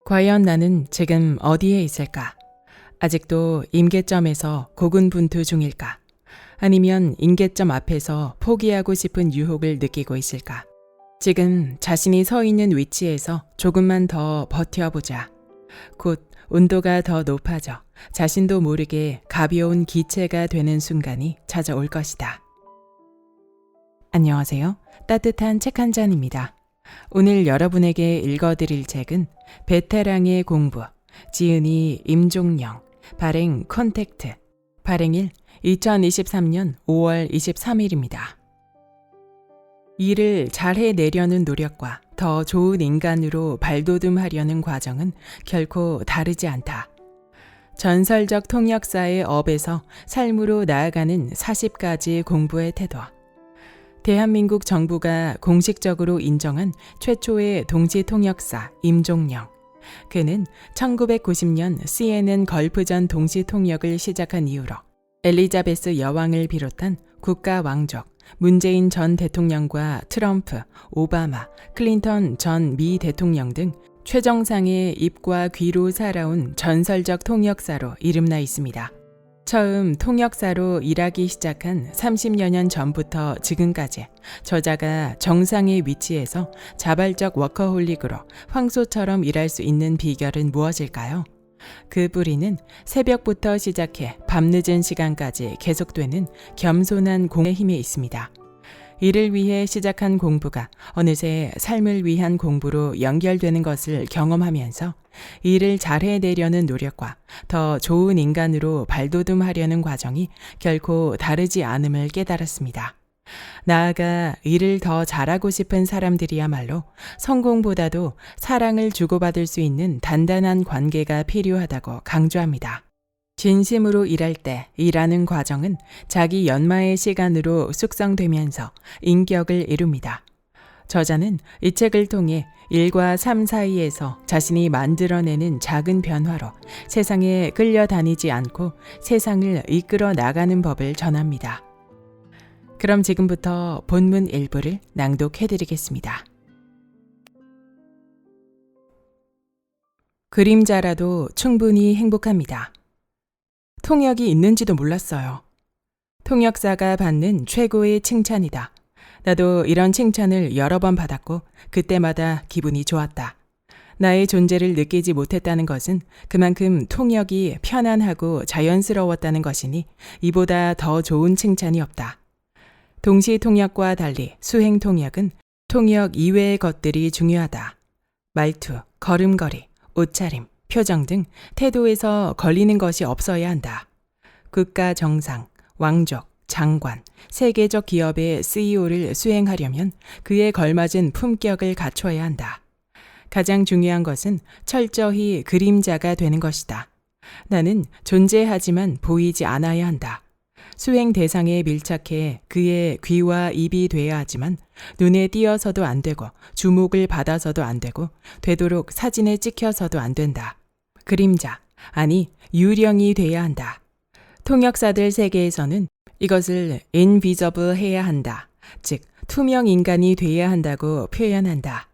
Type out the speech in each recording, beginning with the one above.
과연 나는 지금 어디에 있을까? 아직도 임계점에서 고군분투 중일까? 아니면 임계점 앞에서 포기하고 싶은 유혹을 느끼고 있을까? 지금 자신이 서 있는 위치에서 조금만 더 버텨보자. 곧 온도가 더 높아져 자신도 모르게 가벼운 기체가 되는 순간이 찾아올 것이다. 안녕하세요. 따뜻한 책 한 잔입니다. 오늘 여러분에게 읽어드릴 책은 베테랑의 공부, 지은이 임종영, 발행 컨택트, 발행일 2023년 5월 23일입니다. 일을 잘 해내려는 노력과 더 좋은 인간으로 발돋움하려는 과정은 결코 다르지 않다. 전설적 통역사의 업에서 삶으로 나아가는 40가지 공부의 태도. 대한민국 정부가 공식적으로 인정한 최초의 동시 통역사 임종영. 그는 1990년 CNN 걸프전 동시 통역을 시작한 이후로 엘리자베스 여왕을 비롯한 국가 왕족, 문재인 전 대통령과 트럼프, 오바마, 클린턴 전 미 대통령 등 최정상의 입과 귀로 살아온 전설적 통역사로 이름나 있습니다. 처음 통역사로 일하기 시작한 30여 년 전부터 지금까지 저자가 정상의 위치에서 자발적 워커홀릭으로 황소처럼 일할 수 있는 비결은 무엇일까요? 그 뿌리는 새벽부터 시작해 밤늦은 시간까지 계속되는 겸손한 공의 힘에 있습니다. 일을 위해 시작한 공부가 어느새 삶을 위한 공부로 연결되는 것을 경험하면서 일을 잘해내려는 노력과 더 좋은 인간으로 발돋움하려는 과정이 결코 다르지 않음을 깨달았습니다. 나아가 일을 더 잘하고 싶은 사람들이야말로 성공보다도 사랑을 주고받을 수 있는 단단한 관계가 필요하다고 강조합니다. 진심으로 일할 때 일하는 과정은 자기 연마의 시간으로 숙성되면서 인격을 이룹니다. 저자는 이 책을 통해 일과 삶 사이에서 자신이 만들어내는 작은 변화로 세상에 끌려다니지 않고 세상을 이끌어 나가는 법을 전합니다. 그럼 지금부터 본문 일부를 낭독해드리겠습니다. 그림자라도 충분히 행복합니다. 통역이 있는지도 몰랐어요. 통역사가 받는 최고의 칭찬이다. 나도 이런 칭찬을 여러 번 받았고 그때마다 기분이 좋았다. 나의 존재를 느끼지 못했다는 것은 그만큼 통역이 편안하고 자연스러웠다는 것이니 이보다 더 좋은 칭찬이 없다. 동시 통역과 달리 수행 통역은 통역 이외의 것들이 중요하다. 말투, 걸음걸이, 옷차림, 표정 등 태도에서 걸리는 것이 없어야 한다. 국가 정상, 왕족, 장관, 세계적 기업의 CEO를 수행하려면 그에 걸맞은 품격을 갖춰야 한다. 가장 중요한 것은 철저히 그림자가 되는 것이다. 나는 존재하지만 보이지 않아야 한다. 수행 대상에 밀착해 그의 귀와 입이 돼야 하지만 눈에 띄어서도 안 되고 주목을 받아서도 안 되고 되도록 사진에 찍혀서도 안 된다. 그림자, 아니 유령이 돼야 한다. 통역사들 세계에서는 이것을 invisible 해야 한다. 즉 투명 인간이 돼야 한다고 표현한다.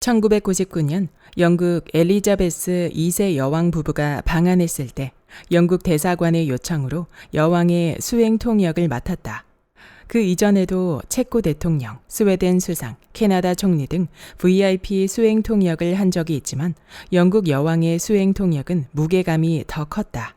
1999년 영국 엘리자베스 2세 여왕 부부가 방한했을 때 영국 대사관의 요청으로 여왕의 수행 통역을 맡았다. 그 이전에도 체코 대통령, 스웨덴 수상, 캐나다 총리 등 VIP 수행 통역을 한 적이 있지만 영국 여왕의 수행 통역은 무게감이 더 컸다.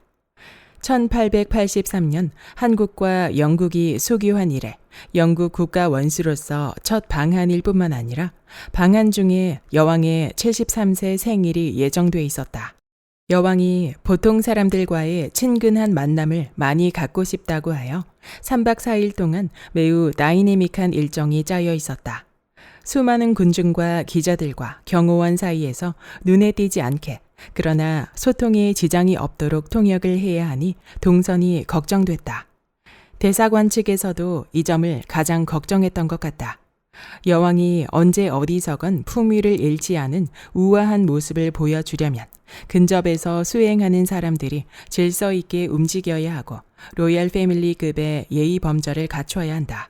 1883년 한국과 영국이 수교한 이래 영국 국가 원수로서 첫 방한일 뿐만 아니라 방한 중에 여왕의 73세 생일이 예정돼 있었다. 여왕이 보통 사람들과의 친근한 만남을 많이 갖고 싶다고 하여 3박 4일 동안 매우 다이내믹한 일정이 짜여 있었다. 수많은 군중과 기자들과 경호원 사이에서 눈에 띄지 않게 그러나 소통에 지장이 없도록 통역을 해야 하니 동선이 걱정됐다. 대사관 측에서도 이 점을 가장 걱정했던 것 같다. 여왕이 언제 어디서건 품위를 잃지 않은 우아한 모습을 보여주려면 근접에서 수행하는 사람들이 질서 있게 움직여야 하고 로얄 패밀리급의 예의 범절을 갖춰야 한다.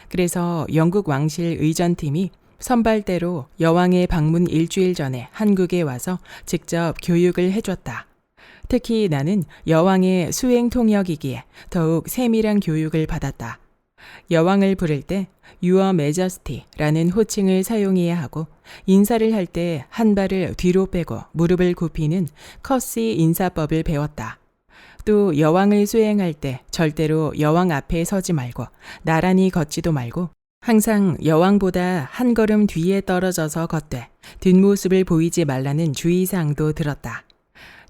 그래서 영국 왕실 의전팀이 선발대로 여왕의 방문 일주일 전에 한국에 와서 직접 교육을 해줬다. 특히 나는 여왕의 수행 통역이기에 더욱 세밀한 교육을 받았다. 여왕을 부를 때 Your Majesty라는 호칭을 사용해야 하고 인사를 할 때 한 발을 뒤로 빼고 무릎을 굽히는 커시 인사법을 배웠다. 또 여왕을 수행할 때 절대로 여왕 앞에 서지 말고 나란히 걷지도 말고 항상 여왕보다 한 걸음 뒤에 떨어져서 걷되 뒷모습을 보이지 말라는 주의사항도 들었다.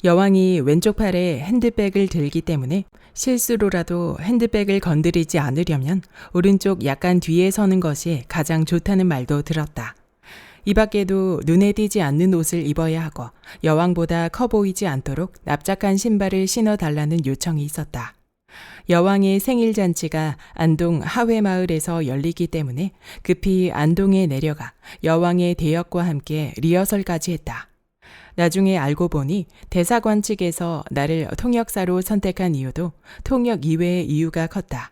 여왕이 왼쪽 팔에 핸드백을 들기 때문에 실수로라도 핸드백을 건드리지 않으려면 오른쪽 약간 뒤에 서는 것이 가장 좋다는 말도 들었다. 이 밖에도 눈에 띄지 않는 옷을 입어야 하고 여왕보다 커 보이지 않도록 납작한 신발을 신어달라는 요청이 있었다. 여왕의 생일잔치가 안동 하회마을에서 열리기 때문에 급히 안동에 내려가 여왕의 대역과 함께 리허설까지 했다. 나중에 알고 보니 대사관 측에서 나를 통역사로 선택한 이유도 통역 이외의 이유가 컸다.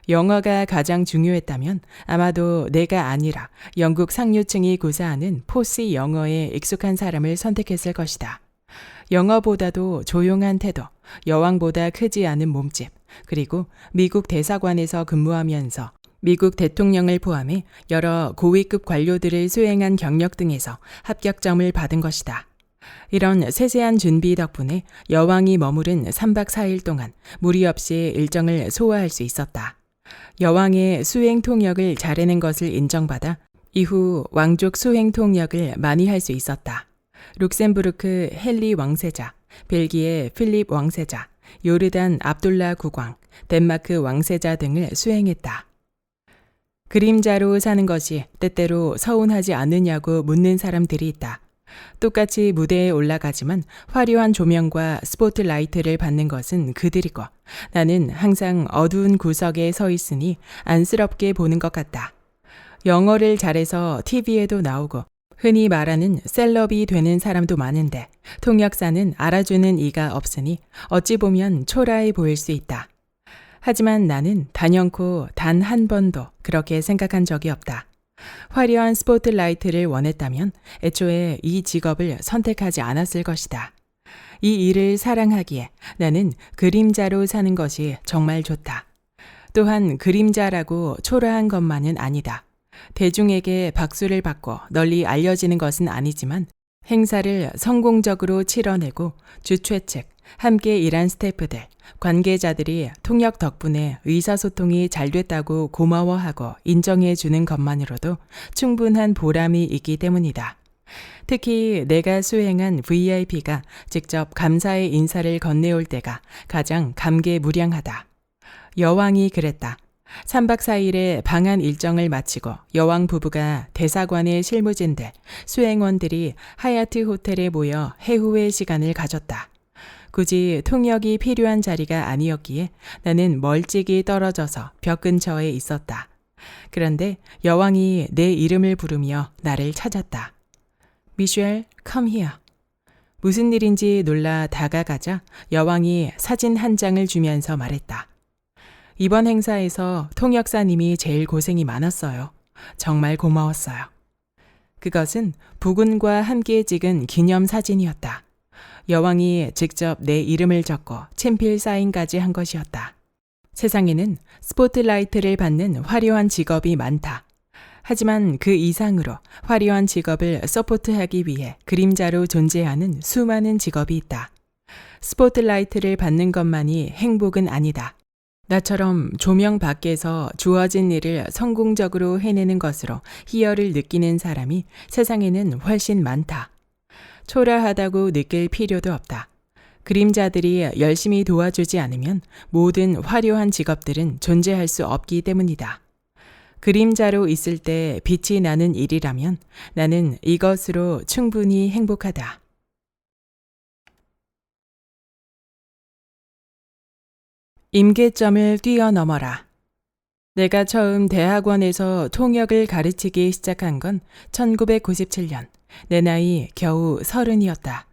영어가 가장 중요했다면 아마도 내가 아니라 영국 상류층이 구사하는 포시 영어에 익숙한 사람을 선택했을 것이다. 영어보다도 조용한 태도, 여왕보다 크지 않은 몸집, 그리고 미국 대사관에서 근무하면서 미국 대통령을 포함해 여러 고위급 관료들을 수행한 경력 등에서 합격점을 받은 것이다. 이런 세세한 준비 덕분에 여왕이 머무른 3박 4일 동안 무리 없이 일정을 소화할 수 있었다. 여왕의 수행 통역을 잘해낸 것을 인정받아 이후 왕족 수행 통역을 많이 할 수 있었다. 룩셈부르크 헨리 왕세자, 벨기에 필립 왕세자, 요르단 압둘라 국왕, 덴마크 왕세자 등을 수행했다. 그림자로 사는 것이 때때로 서운하지 않느냐고 묻는 사람들이 있다. 똑같이 무대에 올라가지만 화려한 조명과 스포트라이트를 받는 것은 그들이고 나는 항상 어두운 구석에 서 있으니 안쓰럽게 보는 것 같다. 영어를 잘해서 TV에도 나오고 흔히 말하는 셀럽이 되는 사람도 많은데 통역사는 알아주는 이가 없으니 어찌 보면 초라해 보일 수 있다. 하지만 나는 단연코 단 한 번도 그렇게 생각한 적이 없다. 화려한 스포트라이트를 원했다면 애초에 이 직업을 선택하지 않았을 것이다. 이 일을 사랑하기에 나는 그림자로 사는 것이 정말 좋다. 또한 그림자라고 초라한 것만은 아니다. 대중에게 박수를 받고 널리 알려지는 것은 아니지만 행사를 성공적으로 치러내고 주최 측, 함께 일한 스태프들, 관계자들이 통역 덕분에 의사소통이 잘 됐다고 고마워하고 인정해 주는 것만으로도 충분한 보람이 있기 때문이다. 특히 내가 수행한 VIP가 직접 감사의 인사를 건네올 때가 가장 감개무량하다. 여왕이 그랬다. 3박 4일의 방한 일정을 마치고 여왕 부부가 대사관의 실무진들, 수행원들이 하얏트 호텔에 모여 해후의 시간을 가졌다. 굳이 통역이 필요한 자리가 아니었기에 나는 멀찍이 떨어져서 벽 근처에 있었다. 그런데 여왕이 내 이름을 부르며 나를 찾았다. 미셸, come here. 무슨 일인지 놀라 다가가자 여왕이 사진 한 장을 주면서 말했다. 이번 행사에서 통역사님이 제일 고생이 많았어요. 정말 고마웠어요. 그것은 부군과 함께 찍은 기념 사진이었다. 여왕이 직접 내 이름을 적고 친필 사인까지 한 것이었다. 세상에는 스포트라이트를 받는 화려한 직업이 많다. 하지만 그 이상으로 화려한 직업을 서포트하기 위해 그림자로 존재하는 수많은 직업이 있다. 스포트라이트를 받는 것만이 행복은 아니다. 나처럼 조명 밖에서 주어진 일을 성공적으로 해내는 것으로 희열을 느끼는 사람이 세상에는 훨씬 많다. 초라하다고 느낄 필요도 없다. 그림자들이 열심히 도와주지 않으면 모든 화려한 직업들은 존재할 수 없기 때문이다. 그림자로 있을 때 빛이 나는 일이라면 나는 이것으로 충분히 행복하다. 임계점을 뛰어넘어라. 내가 처음 대학원에서 통역을 가르치기 시작한 건 1997년. 내 나이 겨우 30이었다.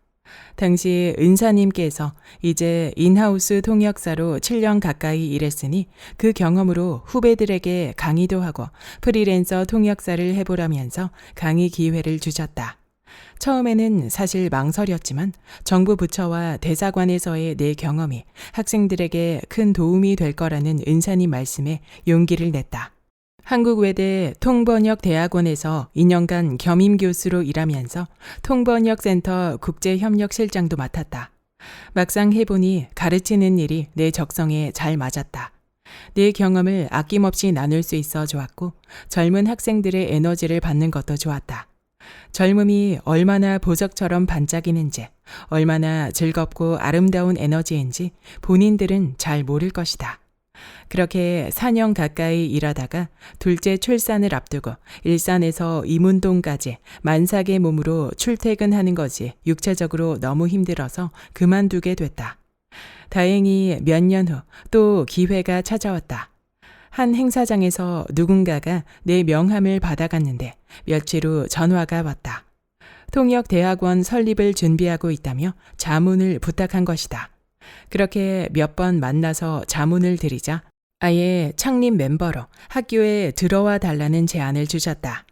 당시 은사님께서 이제 인하우스 통역사로 7년 가까이 일했으니 그 경험으로 후배들에게 강의도 하고 프리랜서 통역사를 해보라면서 강의 기회를 주셨다. 처음에는 사실 망설였지만 정부 부처와 대사관에서의 내 경험이 학생들에게 큰 도움이 될 거라는 은사님 말씀에 용기를 냈다. 한국외대 통번역대학원에서 2년간 겸임 교수로 일하면서 통번역센터 국제협력실장도 맡았다. 막상 해보니 가르치는 일이 내 적성에 잘 맞았다. 내 경험을 아낌없이 나눌 수 있어 좋았고 젊은 학생들의 에너지를 받는 것도 좋았다. 젊음이 얼마나 보석처럼 반짝이는지, 얼마나 즐겁고 아름다운 에너지인지 본인들은 잘 모를 것이다. 그렇게 4년 가까이 일하다가 둘째 출산을 앞두고 일산에서 이문동까지 만삭의 몸으로 출퇴근하는 것이 육체적으로 너무 힘들어서 그만두게 됐다. 다행히 몇 년 후 또 기회가 찾아왔다. 한 행사장에서 누군가가 내 명함을 받아갔는데 며칠 후 전화가 왔다. 통역대학원 설립을 준비하고 있다며 자문을 부탁한 것이다. 그렇게 몇 번 만나서 자문을 드리자 아예 창립 멤버로 학교에 들어와 달라는 제안을 주셨다.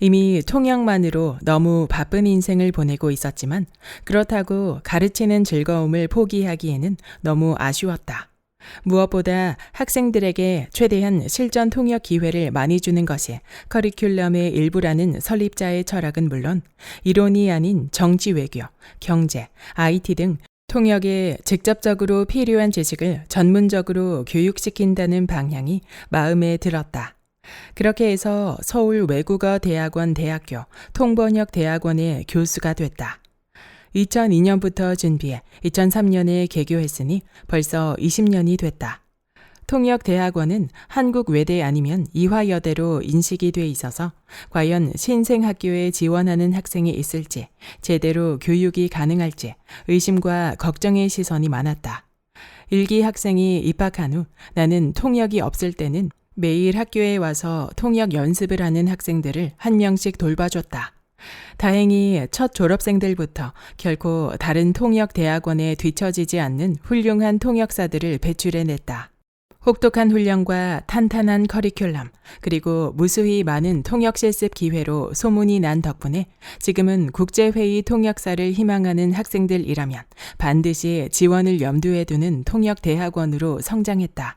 이미 통역만으로 너무 바쁜 인생을 보내고 있었지만 그렇다고 가르치는 즐거움을 포기하기에는 너무 아쉬웠다. 무엇보다 학생들에게 최대한 실전 통역 기회를 많이 주는 것이 커리큘럼의 일부라는 설립자의 철학은 물론 이론이 아닌 정치 외교, 경제, IT 등 통역에 직접적으로 필요한 지식을 전문적으로 교육시킨다는 방향이 마음에 들었다. 그렇게 해서 서울 외국어대학원 대학교 통번역대학원의 교수가 됐다. 2002년부터 준비해 2003년에 개교했으니 벌써 20년이 됐다. 통역대학원은 한국 외대 아니면 이화여대로 인식이 돼 있어서 과연 신생학교에 지원하는 학생이 있을지 제대로 교육이 가능할지 의심과 걱정의 시선이 많았다. 일기 학생이 입학한 후 나는 통역이 없을 때는 매일 학교에 와서 통역 연습을 하는 학생들을 한 명씩 돌봐줬다. 다행히 첫 졸업생들부터 결코 다른 통역 대학원에 뒤처지지 않는 훌륭한 통역사들을 배출해냈다. 혹독한 훈련과 탄탄한 커리큘럼, 그리고 무수히 많은 통역 실습 기회로 소문이 난 덕분에 지금은 국제회의 통역사를 희망하는 학생들이라면 반드시 지원을 염두에 두는 통역 대학원으로 성장했다.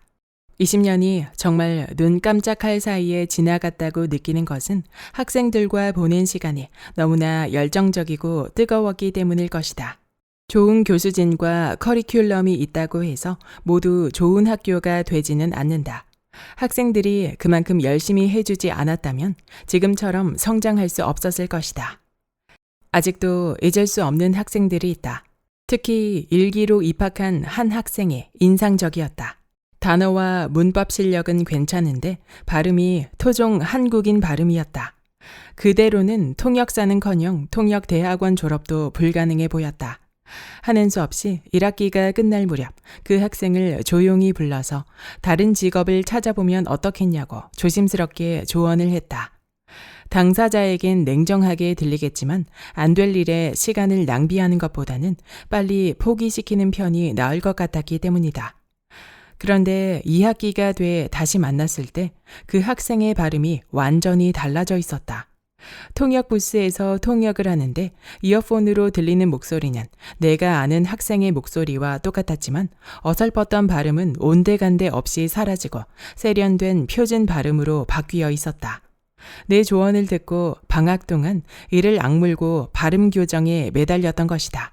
20년이 정말 눈 깜짝할 사이에 지나갔다고 느끼는 것은 학생들과 보낸 시간이 너무나 열정적이고 뜨거웠기 때문일 것이다. 좋은 교수진과 커리큘럼이 있다고 해서 모두 좋은 학교가 되지는 않는다. 학생들이 그만큼 열심히 해주지 않았다면 지금처럼 성장할 수 없었을 것이다. 아직도 잊을 수 없는 학생들이 있다. 특히 일기로 입학한 한 학생이 인상적이었다. 단어와 문법 실력은 괜찮은데 발음이 토종 한국인 발음이었다. 그대로는 통역사는커녕 통역대학원 졸업도 불가능해 보였다. 하는 수 없이 1학기가 끝날 무렵 그 학생을 조용히 불러서 다른 직업을 찾아보면 어떻겠냐고 조심스럽게 조언을 했다. 당사자에겐 냉정하게 들리겠지만 안 될 일에 시간을 낭비하는 것보다는 빨리 포기시키는 편이 나을 것 같았기 때문이다. 그런데 2학기가 돼 다시 만났을 때 그 학생의 발음이 완전히 달라져 있었다. 통역 부스에서 통역을 하는데 이어폰으로 들리는 목소리는 내가 아는 학생의 목소리와 똑같았지만 어설펐던 발음은 온데간데 없이 사라지고 세련된 표준 발음으로 바뀌어 있었다. 내 조언을 듣고 방학 동안 이를 악물고 발음 교정에 매달렸던 것이다.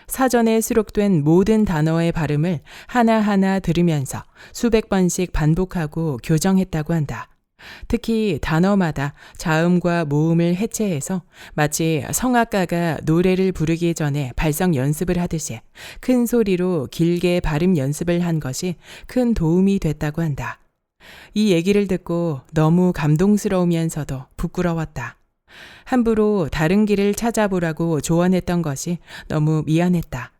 사전에 수록된 모든 단어의 발음을 하나하나 들으면서 수백 번씩 반복하고 교정했다고 한다. 특히 단어마다 자음과 모음을 해체해서 마치 성악가가 노래를 부르기 전에 발성 연습을 하듯이 큰 소리로 길게 발음 연습을 한 것이 큰 도움이 됐다고 한다. 이 얘기를 듣고 너무 감동스러우면서도 부끄러웠다. 함부로 다른 길을 찾아보라고 조언했던 것이 너무 미안했다.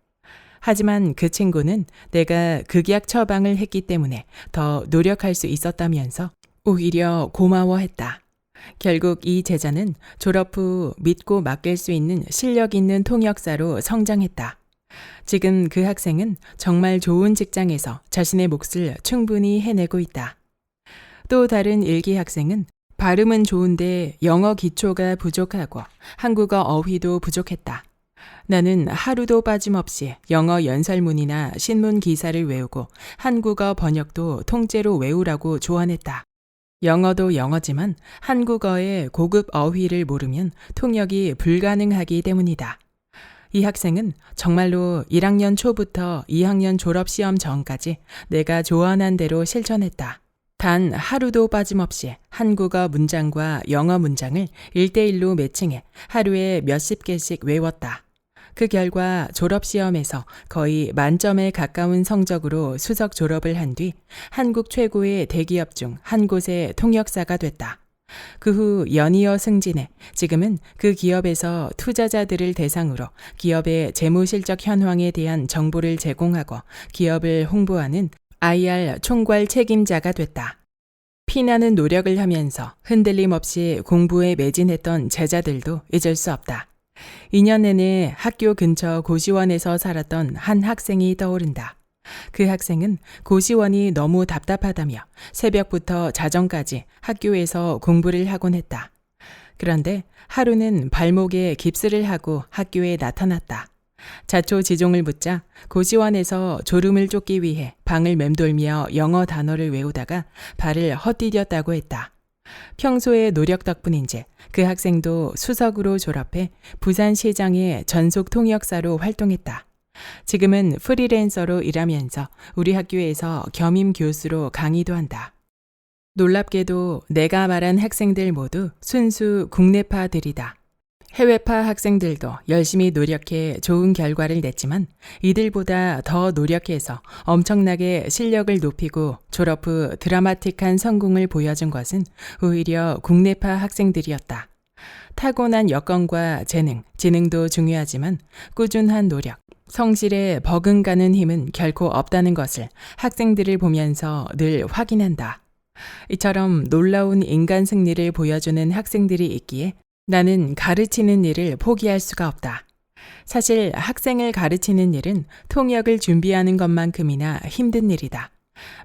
하지만 그 친구는 내가 극약 처방을 했기 때문에 더 노력할 수 있었다면서 오히려 고마워했다. 결국 이 제자는 졸업 후 믿고 맡길 수 있는 실력 있는 통역사로 성장했다. 지금 그 학생은 정말 좋은 직장에서 자신의 몫을 충분히 해내고 있다. 또 다른 일기 학생은 발음은 좋은데 영어 기초가 부족하고 한국어 어휘도 부족했다. 나는 하루도 빠짐없이 영어 연설문이나 신문 기사를 외우고 한국어 번역도 통째로 외우라고 조언했다. 영어도 영어지만 한국어의 고급 어휘를 모르면 통역이 불가능하기 때문이다. 이 학생은 정말로 1학년 초부터 2학년 졸업시험 전까지 내가 조언한 대로 실천했다. 단 하루도 빠짐없이 한국어 문장과 영어 문장을 1대1로 매칭해 하루에 몇십 개씩 외웠다. 그 결과 졸업시험에서 거의 만점에 가까운 성적으로 수석 졸업을 한 뒤 한국 최고의 대기업 중 한 곳의 통역사가 됐다. 그 후 연이어 승진해 지금은 그 기업에서 투자자들을 대상으로 기업의 재무실적 현황에 대한 정보를 제공하고 기업을 홍보하는 IR 총괄 책임자가 됐다. 피나는 노력을 하면서 흔들림 없이 공부에 매진했던 제자들도 잊을 수 없다. 2년 내내 학교 근처 고시원에서 살았던 한 학생이 떠오른다. 그 학생은 고시원이 너무 답답하다며 새벽부터 자정까지 학교에서 공부를 하곤 했다. 그런데 하루는 발목에 깁스를 하고 학교에 나타났다. 자초지종을 묻자 고시원에서 졸음을 쫓기 위해 방을 맴돌며 영어 단어를 외우다가 발을 헛디뎠다고 했다. 평소의 노력 덕분인지 그 학생도 수석으로 졸업해 부산시장의 전속 통역사로 활동했다. 지금은 프리랜서로 일하면서 우리 학교에서 겸임 교수로 강의도 한다. 놀랍게도 내가 말한 학생들 모두 순수 국내파들이다. 해외파 학생들도 열심히 노력해 좋은 결과를 냈지만 이들보다 더 노력해서 엄청나게 실력을 높이고 졸업 후 드라마틱한 성공을 보여준 것은 오히려 국내파 학생들이었다. 타고난 여건과 재능, 지능도 중요하지만 꾸준한 노력, 성실에 버금가는 힘은 결코 없다는 것을 학생들을 보면서 늘 확인한다. 이처럼 놀라운 인간 승리를 보여주는 학생들이 있기에 나는 가르치는 일을 포기할 수가 없다. 사실 학생을 가르치는 일은 통역을 준비하는 것만큼이나 힘든 일이다.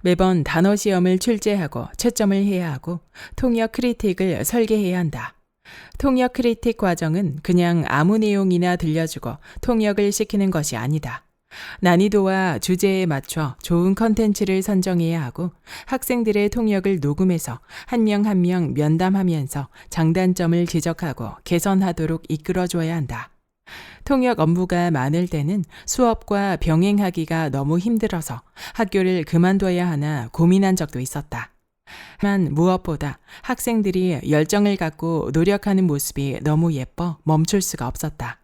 매번 단어 시험을 출제하고 채점을 해야 하고 통역 크리틱을 설계해야 한다. 통역 크리틱 과정은 그냥 아무 내용이나 들려주고 통역을 시키는 것이 아니다. 난이도와 주제에 맞춰 좋은 컨텐츠를 선정해야 하고 학생들의 통역을 녹음해서 한 명 한 명 면담하면서 장단점을 지적하고 개선하도록 이끌어줘야 한다. 통역 업무가 많을 때는 수업과 병행하기가 너무 힘들어서 학교를 그만둬야 하나 고민한 적도 있었다. 하지만 무엇보다 학생들이 열정을 갖고 노력하는 모습이 너무 예뻐 멈출 수가 없었다.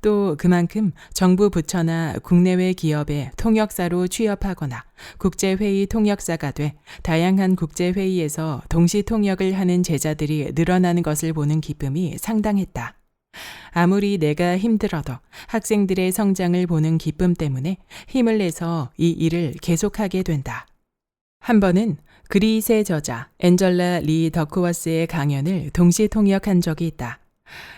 또 그만큼 정부 부처나 국내외 기업에 통역사로 취업하거나 국제회의 통역사가 돼 다양한 국제회의에서 동시 통역을 하는 제자들이 늘어나는 것을 보는 기쁨이 상당했다. 아무리 내가 힘들어도 학생들의 성장을 보는 기쁨 때문에 힘을 내서 이 일을 계속하게 된다. 한 번은 그릿의 저자 앤젤라 리 더크워스의 강연을 동시 통역한 적이 있다.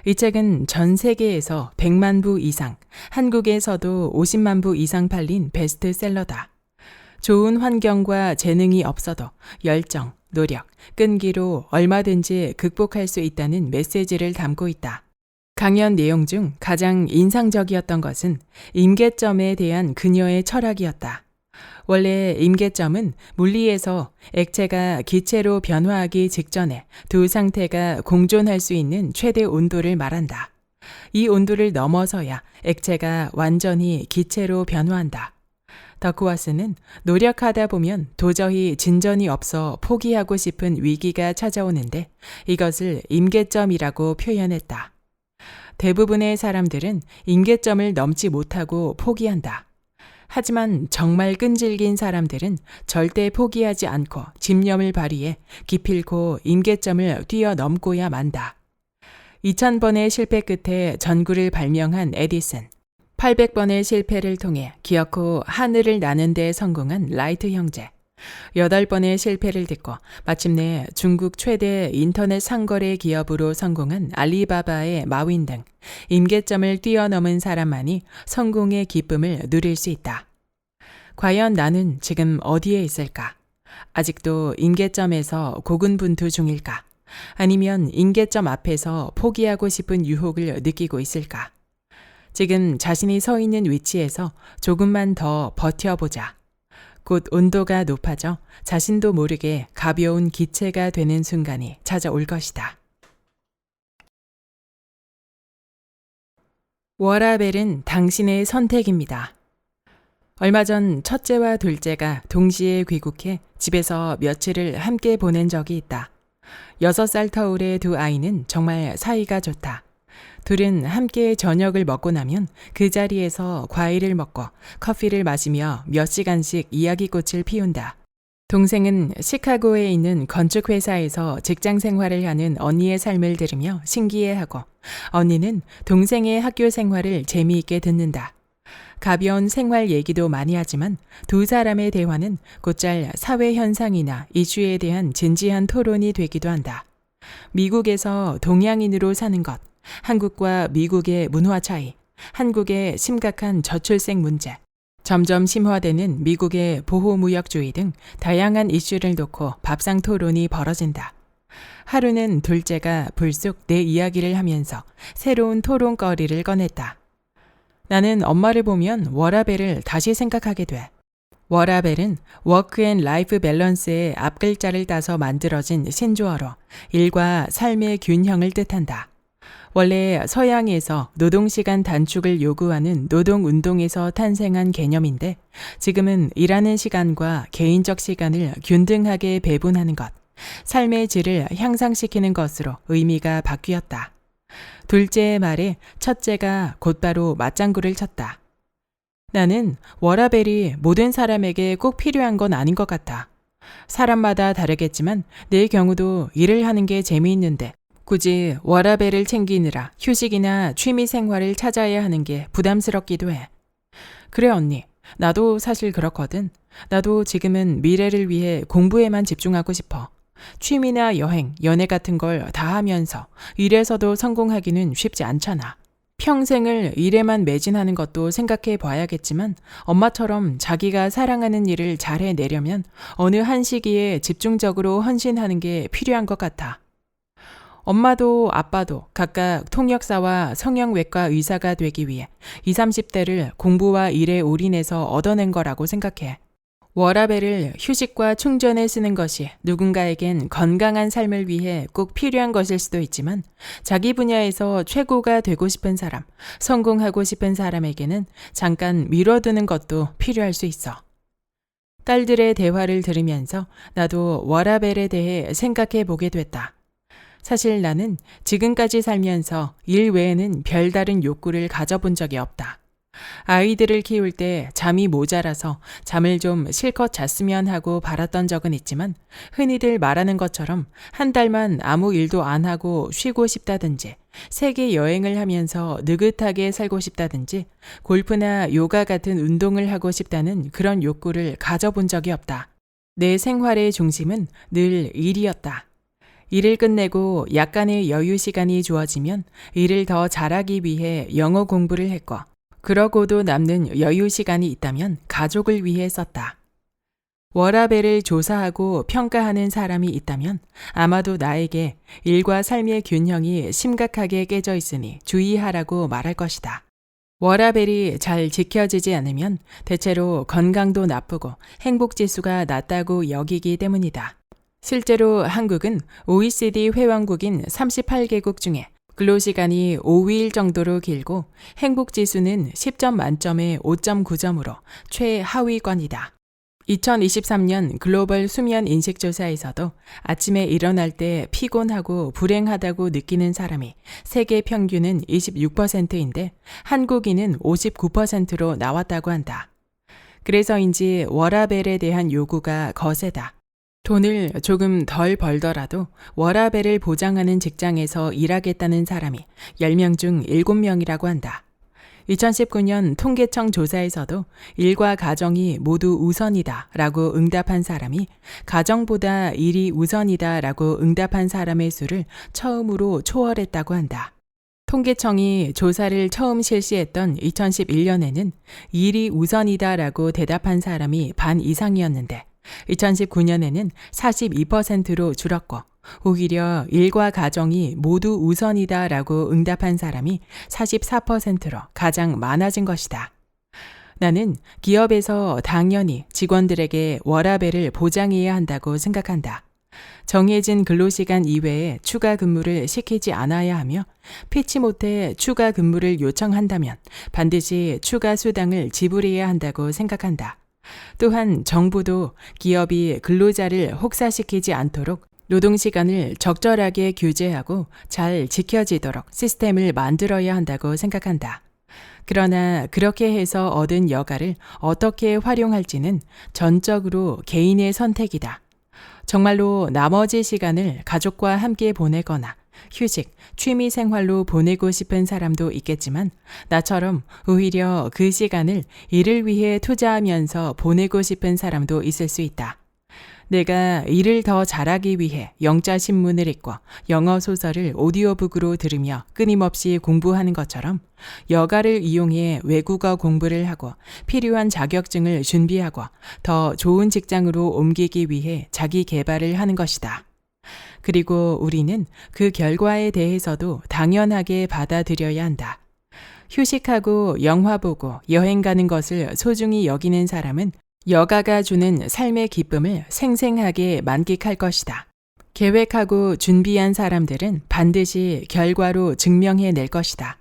이 책은 전 세계에서 100만 부 이상, 한국에서도 50만 부 이상 팔린 베스트셀러다. 좋은 환경과 재능이 없어도 열정, 노력, 끈기로 얼마든지 극복할 수 있다는 메시지를 담고 있다. 강연 내용 중 가장 인상적이었던 것은 임계점에 대한 그녀의 철학이었다. 원래 임계점은 물리에서 액체가 기체로 변화하기 직전에 두 상태가 공존할 수 있는 최대 온도를 말한다. 이 온도를 넘어서야 액체가 완전히 기체로 변화한다. 더크워스는 노력하다 보면 도저히 진전이 없어 포기하고 싶은 위기가 찾아오는데 이것을 임계점이라고 표현했다. 대부분의 사람들은 임계점을 넘지 못하고 포기한다. 하지만 정말 끈질긴 사람들은 절대 포기하지 않고 집념을 발휘해 기필코 임계점을 뛰어넘고야 만다. 2000번의 실패 끝에 전구를 발명한 에디슨, 800번의 실패를 통해 기어코 하늘을 나는 데 성공한 라이트 형제, 8번의 실패를 딛고 마침내 중국 최대 인터넷 상거래 기업으로 성공한 알리바바의 마윈 등 임계점을 뛰어넘은 사람만이 성공의 기쁨을 누릴 수 있다. 과연 나는 지금 어디에 있을까? 아직도 임계점에서 고군분투 중일까? 아니면 임계점 앞에서 포기하고 싶은 유혹을 느끼고 있을까? 지금 자신이 서 있는 위치에서 조금만 더 버텨보자. 곧 온도가 높아져 자신도 모르게 가벼운 기체가 되는 순간이 찾아올 것이다. 워라벨은 당신의 선택입니다. 얼마 전 첫째와 둘째가 동시에 귀국해 집에서 며칠을 함께 보낸 적이 있다. 6살 터울의 두 아이는 정말 사이가 좋다. 둘은 함께 저녁을 먹고 나면 그 자리에서 과일을 먹고 커피를 마시며 몇 시간씩 이야기꽃을 피운다. 동생은 시카고에 있는 건축회사에서 직장 생활을 하는 언니의 삶을 들으며 신기해하고, 언니는 동생의 학교 생활을 재미있게 듣는다. 가벼운 생활 얘기도 많이 하지만 두 사람의 대화는 곧잘 사회 현상이나 이슈에 대한 진지한 토론이 되기도 한다. 미국에서 동양인으로 사는 것, 한국과 미국의 문화 차이, 한국의 심각한 저출생 문제, 점점 심화되는 미국의 보호무역주의 등 다양한 이슈를 놓고 밥상 토론이 벌어진다. 하루는 둘째가 불쑥 내 이야기를 하면서 새로운 토론거리를 꺼냈다. 나는 엄마를 보면 워라벨을 다시 생각하게 돼. 워라벨은 워크 앤 라이프 밸런스의 앞글자를 따서 만들어진 신조어로 일과 삶의 균형을 뜻한다. 원래 서양에서 노동시간 단축을 요구하는 노동운동에서 탄생한 개념인데, 지금은 일하는 시간과 개인적 시간을 균등하게 배분하는 것, 삶의 질을 향상시키는 것으로 의미가 바뀌었다. 둘째의 말에 첫째가 곧바로 맞장구를 쳤다. 나는 워라벨이 모든 사람에게 꼭 필요한 건 아닌 것 같아. 사람마다 다르겠지만 내 경우도 일을 하는 게 재미있는데 굳이 워라벨을 챙기느라 휴식이나 취미 생활을 찾아야 하는 게 부담스럽기도 해. 그래 언니, 나도 사실 그렇거든. 나도 지금은 미래를 위해 공부에만 집중하고 싶어. 취미나 여행, 연애 같은 걸 다 하면서 일에서도 성공하기는 쉽지 않잖아. 평생을 일에만 매진하는 것도 생각해 봐야겠지만 엄마처럼 자기가 사랑하는 일을 잘 해내려면 어느 한 시기에 집중적으로 헌신하는 게 필요한 것 같아. 엄마도 아빠도 각각 통역사와 성형외과 의사가 되기 위해 20, 30대를 공부와 일에 올인해서 얻어낸 거라고 생각해. 워라벨을 휴식과 충전에 쓰는 것이 누군가에겐 건강한 삶을 위해 꼭 필요한 것일 수도 있지만, 자기 분야에서 최고가 되고 싶은 사람, 성공하고 싶은 사람에게는 잠깐 미뤄두는 것도 필요할 수 있어. 딸들의 대화를 들으면서 나도 워라벨에 대해 생각해 보게 됐다. 사실 나는 지금까지 살면서 일 외에는 별다른 욕구를 가져본 적이 없다. 아이들을 키울 때 잠이 모자라서 잠을 좀 실컷 잤으면 하고 바랐던 적은 있지만, 흔히들 말하는 것처럼 한 달만 아무 일도 안 하고 쉬고 싶다든지, 세계 여행을 하면서 느긋하게 살고 싶다든지, 골프나 요가 같은 운동을 하고 싶다는 그런 욕구를 가져본 적이 없다. 내 생활의 중심은 늘 일이었다. 일을 끝내고 약간의 여유 시간이 주어지면 일을 더 잘하기 위해 영어 공부를 했고, 그러고도 남는 여유 시간이 있다면 가족을 위해 썼다. 워라벨을 조사하고 평가하는 사람이 있다면 아마도 나에게 일과 삶의 균형이 심각하게 깨져 있으니 주의하라고 말할 것이다. 워라벨이 잘 지켜지지 않으면 대체로 건강도 나쁘고 행복지수가 낮다고 여기기 때문이다. 실제로 한국은 OECD 회원국인 38개국 중에 근로시간이 5일 정도로 길고 행복지수는 10점 만점에 5.9점으로 최하위권이다. 2023년 글로벌 수면 인식조사에서도 아침에 일어날 때 피곤하고 불행하다고 느끼는 사람이 세계 평균은 26%인데 한국인은 59%로 나왔다고 한다. 그래서인지 워라벨에 대한 요구가 거세다. 돈을 조금 덜 벌더라도 워라벨을 보장하는 직장에서 일하겠다는 사람이 10명 중 7명이라고 한다. 2019년 통계청 조사에서도 일과 가정이 모두 우선이다 라고 응답한 사람이 가정보다 일이 우선이다 라고 응답한 사람의 수를 처음으로 초월했다고 한다. 통계청이 조사를 처음 실시했던 2011년에는 일이 우선이다 라고 대답한 사람이 반 이상이었는데 2019년에는 42%로 줄었고 오히려 일과 가정이 모두 우선이다 라고 응답한 사람이 44%로 가장 많아진 것이다. 나는 기업에서 당연히 직원들에게 워라밸을 보장해야 한다고 생각한다. 정해진 근로시간 이외에 추가 근무를 시키지 않아야 하며 피치 못해 추가 근무를 요청한다면 반드시 추가 수당을 지불해야 한다고 생각한다. 또한 정부도 기업이 근로자를 혹사시키지 않도록 노동시간을 적절하게 규제하고 잘 지켜지도록 시스템을 만들어야 한다고 생각한다. 그러나 그렇게 해서 얻은 여가를 어떻게 활용할지는 전적으로 개인의 선택이다. 정말로 나머지 시간을 가족과 함께 보내거나 휴식, 취미 생활로 보내고 싶은 사람도 있겠지만 나처럼 오히려 그 시간을 일을 위해 투자하면서 보내고 싶은 사람도 있을 수 있다. 내가 일을 더 잘하기 위해 영자 신문을 읽고 영어 소설을 오디오북으로 들으며 끊임없이 공부하는 것처럼 여가를 이용해 외국어 공부를 하고 필요한 자격증을 준비하고 더 좋은 직장으로 옮기기 위해 자기 개발을 하는 것이다. 그리고 우리는 그 결과에 대해서도 당연하게 받아들여야 한다. 휴식하고 영화 보고 여행 가는 것을 소중히 여기는 사람은 여가가 주는 삶의 기쁨을 생생하게 만끽할 것이다. 계획하고 준비한 사람들은 반드시 결과로 증명해낼 것이다.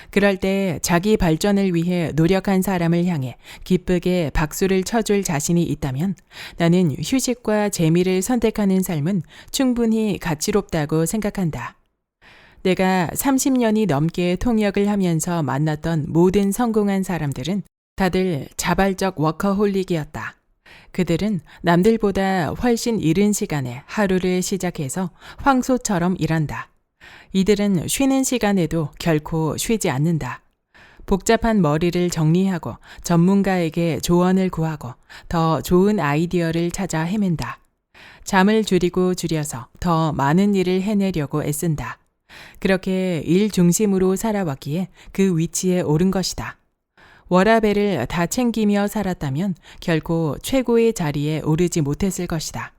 그럴 때 자기 발전을 위해 노력한 사람을 향해 기쁘게 박수를 쳐줄 자신이 있다면 나는 휴식과 재미를 선택하는 삶은 충분히 가치롭다고 생각한다. 내가 30년이 넘게 통역을 하면서 만났던 모든 성공한 사람들은 다들 자발적 워커홀릭이었다. 그들은 남들보다 훨씬 이른 시간에 하루를 시작해서 황소처럼 일한다. 이들은 쉬는 시간에도 결코 쉬지 않는다. 복잡한 머리를 정리하고 전문가에게 조언을 구하고 더 좋은 아이디어를 찾아 헤맨다. 잠을 줄여서 더 많은 일을 해내려고 애쓴다. 그렇게 일 중심으로 살아왔기에 그 위치에 오른 것이다. 워라밸을 다 챙기며 살았다면 결코 최고의 자리에 오르지 못했을 것이다.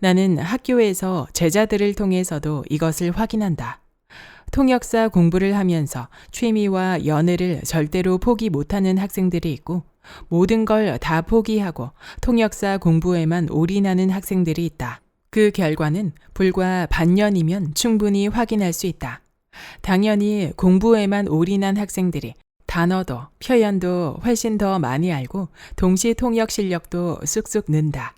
나는 학교에서 제자들을 통해서도 이것을 확인한다. 통역사 공부를 하면서 취미와 연애를 절대로 포기 못하는 학생들이 있고 모든 걸 다 포기하고 통역사 공부에만 올인하는 학생들이 있다. 그 결과는 불과 반년이면 충분히 확인할 수 있다. 당연히 공부에만 올인한 학생들이 단어도 표현도 훨씬 더 많이 알고 동시 통역 실력도 쑥쑥 는다.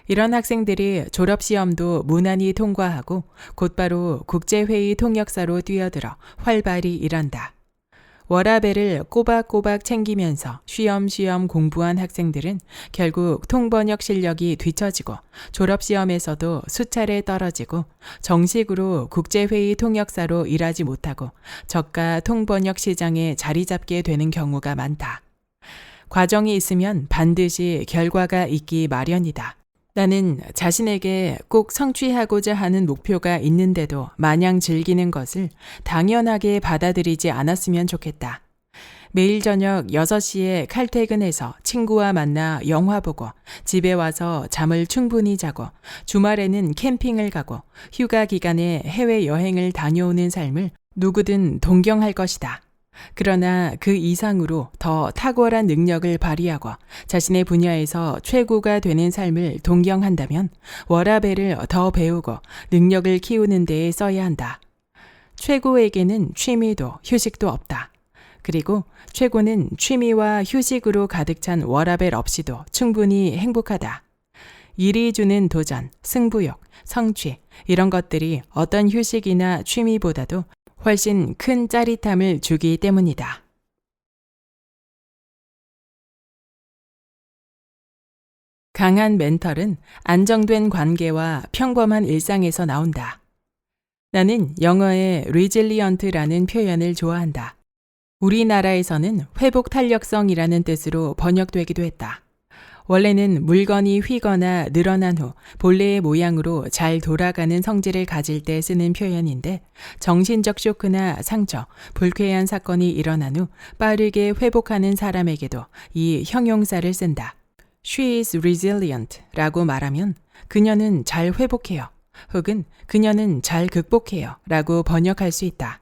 이런 학생들이 졸업시험도 무난히 통과하고 곧바로 국제회의 통역사로 뛰어들어 활발히 일한다. 워라밸을 꼬박꼬박 챙기면서 쉬엄쉬엄 공부한 학생들은 결국 통번역 실력이 뒤처지고 졸업시험에서도 수차례 떨어지고 정식으로 국제회의 통역사로 일하지 못하고 저가 통번역 시장에 자리 잡게 되는 경우가 많다. 과정이 있으면 반드시 결과가 있기 마련이다. 나는 자신에게 꼭 성취하고자 하는 목표가 있는데도 마냥 즐기는 것을 당연하게 받아들이지 않았으면 좋겠다. 매일 저녁 6시에 칼퇴근해서 친구와 만나 영화 보고 집에 와서 잠을 충분히 자고 주말에는 캠핑을 가고 휴가 기간에 해외여행을 다녀오는 삶을 누구든 동경할 것이다. 그러나 그 이상으로 더 탁월한 능력을 발휘하고 자신의 분야에서 최고가 되는 삶을 동경한다면 워라밸을 더 배우고 능력을 키우는 데에 써야 한다. 최고에게는 취미도 휴식도 없다. 그리고 최고는 취미와 휴식으로 가득 찬 워라밸 없이도 충분히 행복하다. 일이 주는 도전, 승부욕, 성취 이런 것들이 어떤 휴식이나 취미보다도 훨씬 큰 짜릿함을 주기 때문이다. 강한 멘털은 안정된 관계와 평범한 일상에서 나온다. 나는 영어의 resilient라는 표현을 좋아한다. 우리나라에서는 회복 탄력성이라는 뜻으로 번역되기도 했다. 원래는 물건이 휘거나 늘어난 후 본래의 모양으로 잘 돌아가는 성질을 가질 때 쓰는 표현인데 정신적 쇼크나 상처, 불쾌한 사건이 일어난 후 빠르게 회복하는 사람에게도 이 형용사를 쓴다. She is resilient 라고 말하면 그녀는 잘 회복해요. 혹은 그녀는 잘 극복해요 라고 번역할 수 있다.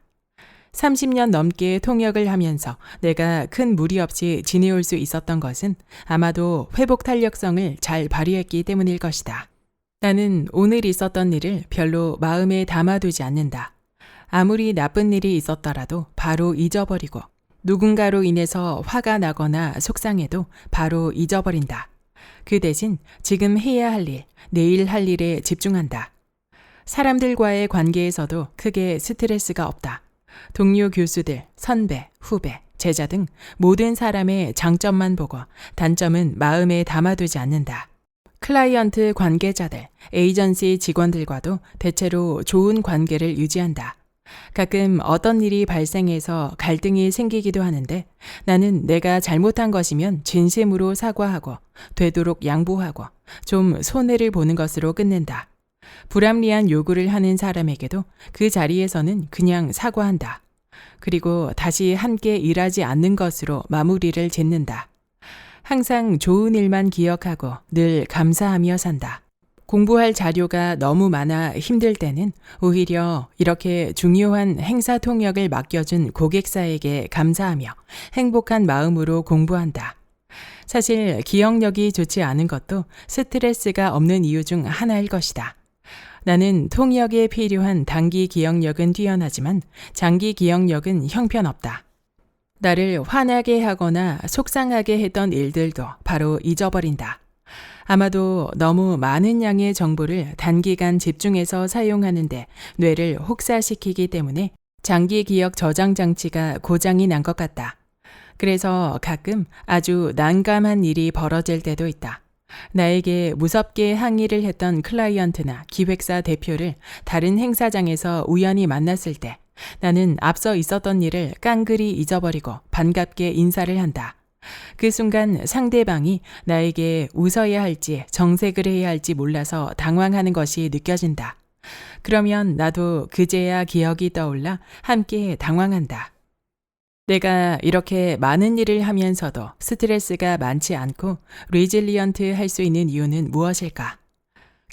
30년 넘게 통역을 하면서 내가 큰 무리 없이 지내올 수 있었던 것은 아마도 회복 탄력성을 잘 발휘했기 때문일 것이다. 나는 오늘 있었던 일을 별로 마음에 담아두지 않는다. 아무리 나쁜 일이 있었더라도 바로 잊어버리고 누군가로 인해서 화가 나거나 속상해도 바로 잊어버린다. 그 대신 지금 해야 할 일, 내일 할 일에 집중한다. 사람들과의 관계에서도 크게 스트레스가 없다. 동료 교수들, 선배, 후배, 제자 등 모든 사람의 장점만 보고 단점은 마음에 담아두지 않는다. 클라이언트 관계자들, 에이전시 직원들과도 대체로 좋은 관계를 유지한다. 가끔 어떤 일이 발생해서 갈등이 생기기도 하는데 나는 내가 잘못한 것이면 진심으로 사과하고 되도록 양보하고 좀 손해를 보는 것으로 끝낸다. 불합리한 요구를 하는 사람에게도 그 자리에서는 그냥 사과한다. 그리고 다시 함께 일하지 않는 것으로 마무리를 짓는다. 항상 좋은 일만 기억하고 늘 감사하며 산다. 공부할 자료가 너무 많아 힘들 때는 오히려 이렇게 중요한 행사 통역을 맡겨준 고객사에게 감사하며 행복한 마음으로 공부한다. 사실 기억력이 좋지 않은 것도 스트레스가 없는 이유 중 하나일 것이다. 나는 통역에 필요한 단기 기억력은 뛰어나지만 장기 기억력은 형편없다. 나를 화나게 하거나 속상하게 했던 일들도 바로 잊어버린다. 아마도 너무 많은 양의 정보를 단기간 집중해서 사용하는데 뇌를 혹사시키기 때문에 장기 기억 저장 장치가 고장이 난 것 같다. 그래서 가끔 아주 난감한 일이 벌어질 때도 있다. 나에게 무섭게 항의를 했던 클라이언트나 기획사 대표를 다른 행사장에서 우연히 만났을 때 나는 앞서 있었던 일을 깡그리 잊어버리고 반갑게 인사를 한다. 그 순간 상대방이 나에게 웃어야 할지 정색을 해야 할지 몰라서 당황하는 것이 느껴진다. 그러면 나도 그제야 기억이 떠올라 함께 당황한다. 내가 이렇게 많은 일을 하면서도 스트레스가 많지 않고 리질리언트 할 수 있는 이유는 무엇일까?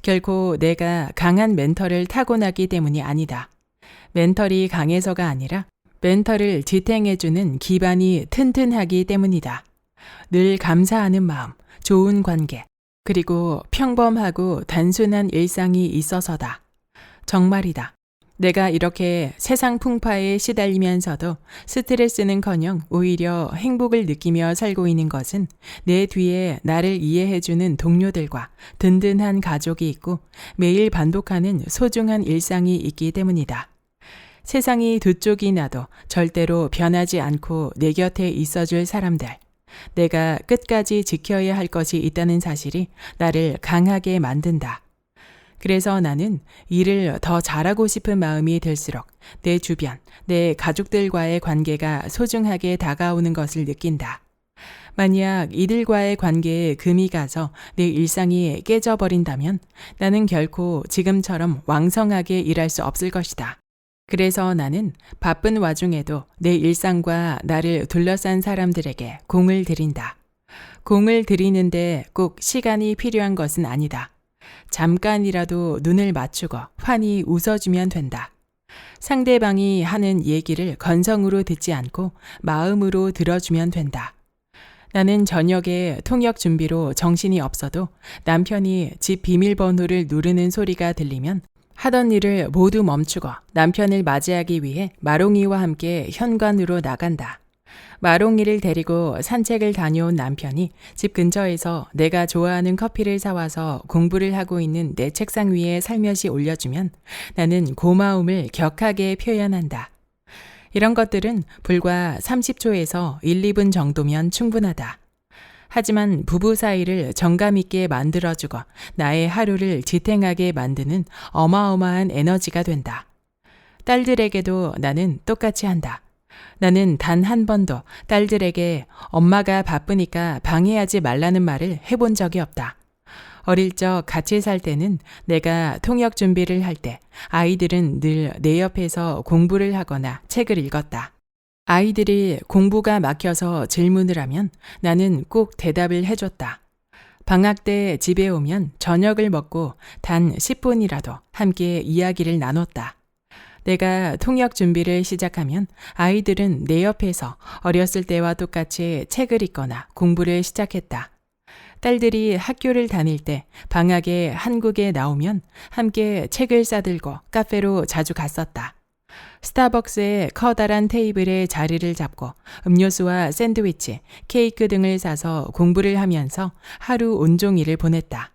결코 내가 강한 멘털을 타고나기 때문이 아니다. 멘털이 강해서가 아니라 멘털을 지탱해주는 기반이 튼튼하기 때문이다. 늘 감사하는 마음, 좋은 관계, 그리고 평범하고 단순한 일상이 있어서다. 정말이다. 내가 이렇게 세상 풍파에 시달리면서도 스트레스는커녕 오히려 행복을 느끼며 살고 있는 것은 내 뒤에 나를 이해해주는 동료들과 든든한 가족이 있고 매일 반복하는 소중한 일상이 있기 때문이다. 세상이 두 쪽이 나도 절대로 변하지 않고 내 곁에 있어줄 사람들, 내가 끝까지 지켜야 할 것이 있다는 사실이 나를 강하게 만든다. 그래서 나는 일을 더 잘하고 싶은 마음이 들수록 내 주변, 내 가족들과의 관계가 소중하게 다가오는 것을 느낀다. 만약 이들과의 관계에 금이 가서 내 일상이 깨져버린다면 나는 결코 지금처럼 왕성하게 일할 수 없을 것이다. 그래서 나는 바쁜 와중에도 내 일상과 나를 둘러싼 사람들에게 공을 들인다. 공을 들이는데 꼭 시간이 필요한 것은 아니다. 잠깐이라도 눈을 맞추고 환히 웃어주면 된다. 상대방이 하는 얘기를 건성으로 듣지 않고 마음으로 들어주면 된다. 나는 저녁에 통역 준비로 정신이 없어도 남편이 집 비밀번호를 누르는 소리가 들리면 하던 일을 모두 멈추고 남편을 맞이하기 위해 마롱이와 함께 현관으로 나간다. 마롱이를 데리고 산책을 다녀온 남편이 집 근처에서 내가 좋아하는 커피를 사와서 공부를 하고 있는 내 책상 위에 살며시 올려주면 나는 고마움을 격하게 표현한다. 이런 것들은 불과 30초에서 1, 2분 정도면 충분하다. 하지만 부부 사이를 정감 있게 만들어주고 나의 하루를 지탱하게 만드는 어마어마한 에너지가 된다. 딸들에게도 나는 똑같이 한다. 나는 단 한 번도 딸들에게 엄마가 바쁘니까 방해하지 말라는 말을 해본 적이 없다. 어릴 적 같이 살 때는 내가 통역 준비를 할 때 아이들은 늘 내 옆에서 공부를 하거나 책을 읽었다. 아이들이 공부가 막혀서 질문을 하면 나는 꼭 대답을 해줬다. 방학 때 집에 오면 저녁을 먹고 단 10분이라도 함께 이야기를 나눴다. 내가 통역 준비를 시작하면 아이들은 내 옆에서 어렸을 때와 똑같이 책을 읽거나 공부를 시작했다. 딸들이 학교를 다닐 때 방학에 한국에 나오면 함께 책을 싸들고 카페로 자주 갔었다. 스타벅스의 커다란 테이블에 자리를 잡고 음료수와 샌드위치, 케이크 등을 사서 공부를 하면서 하루 온종일을 보냈다.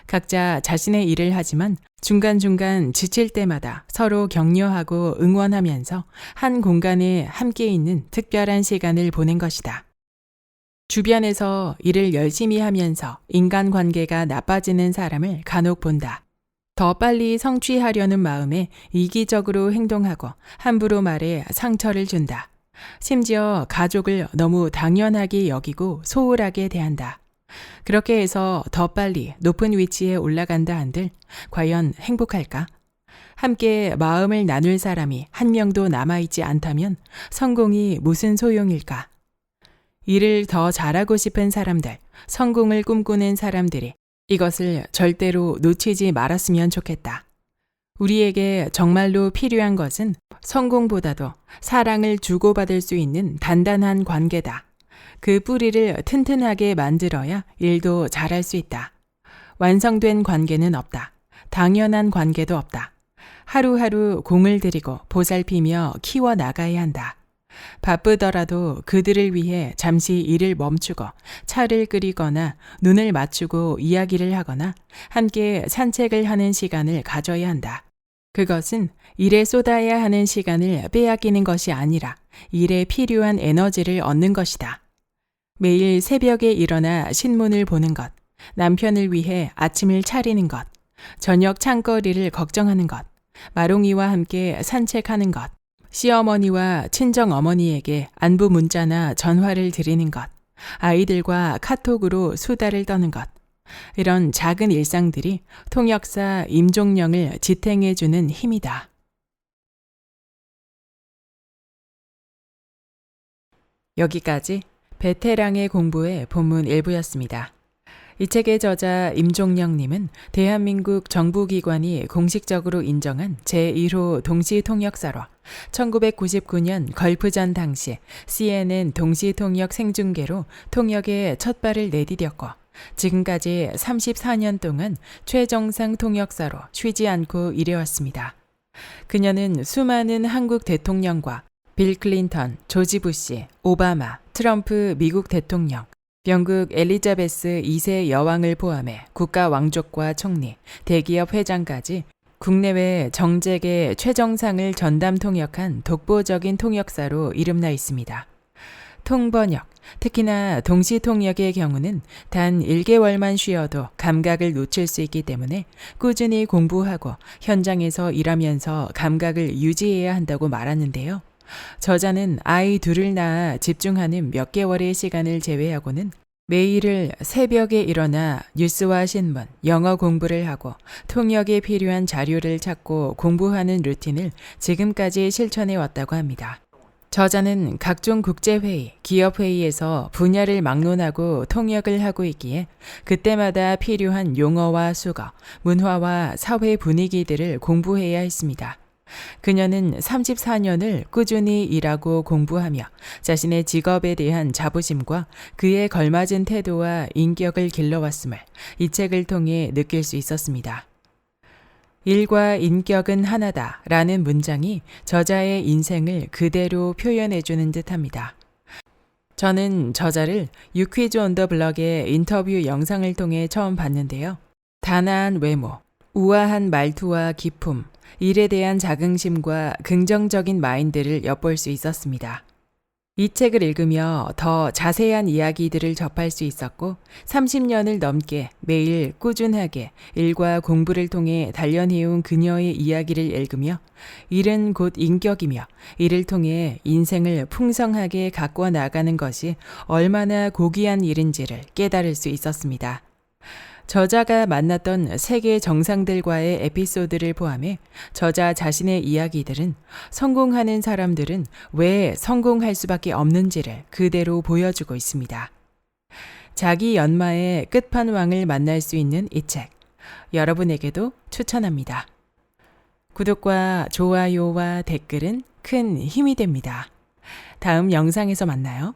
각자 자신의 일을 하지만 중간중간 지칠 때마다 서로 격려하고 응원하면서 한 공간에 함께 있는 특별한 시간을 보낸 것이다. 주변에서 일을 열심히 하면서 인간관계가 나빠지는 사람을 간혹 본다. 더 빨리 성취하려는 마음에 이기적으로 행동하고 함부로 말해 상처를 준다. 심지어 가족을 너무 당연하게 여기고 소홀하게 대한다. 그렇게 해서 더 빨리 높은 위치에 올라간다 한들 과연 행복할까? 함께 마음을 나눌 사람이 한 명도 남아있지 않다면 성공이 무슨 소용일까? 일을 더 잘하고 싶은 사람들, 성공을 꿈꾸는 사람들이 이것을 절대로 놓치지 말았으면 좋겠다. 우리에게 정말로 필요한 것은 성공보다도 사랑을 주고받을 수 있는 단단한 관계다. 그 뿌리를 튼튼하게 만들어야 일도 잘할 수 있다. 완성된 관계는 없다. 당연한 관계도 없다. 하루하루 공을 들이고 보살피며 키워나가야 한다. 바쁘더라도 그들을 위해 잠시 일을 멈추고 차를 끓이거나 눈을 맞추고 이야기를 하거나 함께 산책을 하는 시간을 가져야 한다. 그것은 일에 쏟아야 하는 시간을 빼앗기는 것이 아니라 일에 필요한 에너지를 얻는 것이다. 매일 새벽에 일어나 신문을 보는 것, 남편을 위해 아침을 차리는 것, 저녁 창거리를 걱정하는 것, 마롱이와 함께 산책하는 것, 시어머니와 친정어머니에게 안부 문자나 전화를 드리는 것, 아이들과 카톡으로 수다를 떠는 것. 이런 작은 일상들이 통역사 임종영을 지탱해주는 힘이다. 여기까지 베테랑의 공부의 본문 일부였습니다. 이 책의 저자 임종영님은 대한민국 정부기관이 공식적으로 인정한 제1호 동시통역사로 1999년 걸프전 당시 CNN 동시통역 생중계로 통역에 첫 발을 내디뎠고 지금까지 34년 동안 최정상 통역사로 쉬지 않고 일해왔습니다. 그녀는 수많은 한국 대통령과 빌 클린턴, 조지 부시, 오바마, 트럼프 미국 대통령, 영국 엘리자베스 2세 여왕을 포함해 국가 왕족과 총리, 대기업 회장까지 국내외 정재계 최정상을 전담 통역한 독보적인 통역사로 이름나 있습니다. 통번역, 특히나 동시통역의 경우는 단 1개월만 쉬어도 감각을 놓칠 수 있기 때문에 꾸준히 공부하고 현장에서 일하면서 감각을 유지해야 한다고 말하는데요. 저자는 아이 둘을 낳아 집중하는 몇 개월의 시간을 제외하고는 매일을 새벽에 일어나 뉴스와 신문, 영어 공부를 하고 통역에 필요한 자료를 찾고 공부하는 루틴을 지금까지 실천해 왔다고 합니다. 저자는 각종 국제회의, 기업회의에서 분야를 막론하고 통역을 하고 있기에 그때마다 필요한 용어와 수거, 문화와 사회 분위기들을 공부해야 했습니다. 그녀는 34년을 꾸준히 일하고 공부하며 자신의 직업에 대한 자부심과 그에 걸맞은 태도와 인격을 길러왔음을 이 책을 통해 느낄 수 있었습니다. 일과 인격은 하나다 라는 문장이 저자의 인생을 그대로 표현해주는 듯합니다. 저는 저자를 유퀴즈 온 더 블럭의 인터뷰 영상을 통해 처음 봤는데요. 단아한 외모, 우아한 말투와 기품, 일에 대한 자긍심과 긍정적인 마인드를 엿볼 수 있었습니다. 이 책을 읽으며 더 자세한 이야기들을 접할 수 있었고 30년을 넘게 매일 꾸준하게 일과 공부를 통해 단련해온 그녀의 이야기를 읽으며 일은 곧 인격이며 이를 통해 인생을 풍성하게 가꿔 나가는 것이 얼마나 고귀한 일인지를 깨달을 수 있었습니다. 저자가 만났던 세계 정상들과의 에피소드를 포함해 저자 자신의 이야기들은 성공하는 사람들은 왜 성공할 수밖에 없는지를 그대로 보여주고 있습니다. 자기 연마의 끝판왕을 만날 수 있는 이 책, 여러분에게도 추천합니다. 구독과 좋아요와 댓글은 큰 힘이 됩니다. 다음 영상에서 만나요.